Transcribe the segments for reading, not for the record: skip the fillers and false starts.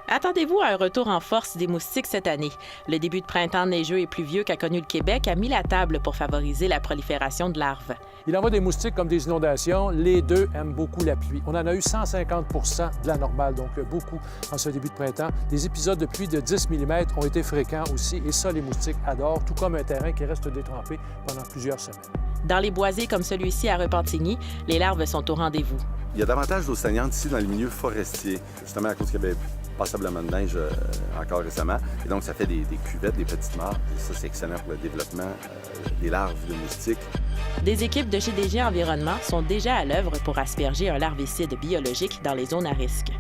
Attendez-vous à un retour en force des moustiques cette année. Le début de printemps neigeux et pluvieux qu'a connu le Québec a mis la table pour favoriser la prolifération de larves. Il envoie des moustiques comme des inondations. Les deux aiment beaucoup la pluie. On en a eu 150 de la normale, donc beaucoup en ce début de printemps. Des épisodes de pluie de 10 mm ont été fréquents aussi, et ça, les moustiques adorent, tout comme un terrain qui reste détrempé pendant plusieurs semaines. Dans les boisés comme celui-ci à Repentigny, les larves sont au rendez-vous. Il y a davantage d'eau stagnante ici dans les milieux forestiers, justement à cause qu'il y avait passablement de neige encore récemment. Et donc, ça fait des cuvettes, des petites mares. Et ça, c'est excellent pour le développement des larves de moustiques. Des équipes de chez DG Environnement sont déjà à l'œuvre pour asperger un larvicide biologique dans les zones à risque.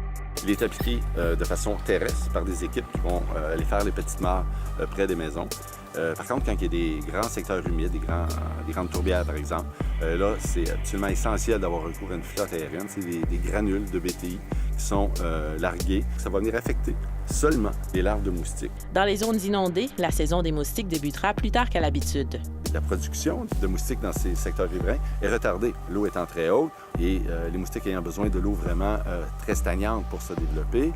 Il est appliqué de façon terrestre par des équipes qui vont aller faire les petites mares près des maisons. Par contre, quand il y a des grands secteurs humides, des grandes tourbières, par exemple, là, c'est absolument essentiel d'avoir recours à une flotte aérienne. C'est des granules de BTI qui sont largués. Ça va venir affecter seulement les larves de moustiques. Dans les zones inondées, la saison des moustiques débutera plus tard qu'à l'habitude. La production de moustiques dans ces secteurs riverains est retardée. L'eau étant très haute et les moustiques ayant besoin de l'eau vraiment très stagnante pour se développer.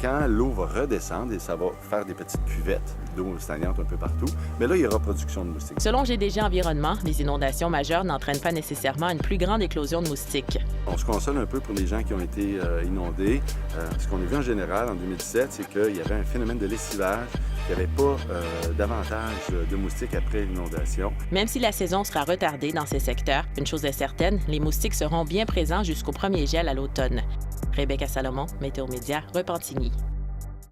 Quand l'eau va redescendre, et ça va faire des petites cuvettes d'eau stagnante un peu partout, mais là, il y aura production de moustiques. Selon GDG Environnement, les inondations majeures n'entraînent pas nécessairement une plus grande éclosion de moustiques. On se console un peu pour les gens qui ont été inondés. Ce qu'on a vu en général en 2017, c'est qu'il y avait un phénomène de lessivage, qu'il n'y avait pas davantage de moustiques après l'inondation. Même si la saison sera retardée dans ces secteurs, une chose est certaine, les moustiques seront bien présents jusqu'au premier gel à l'automne. Rebecca Salomon, Météo Média, Repentigny.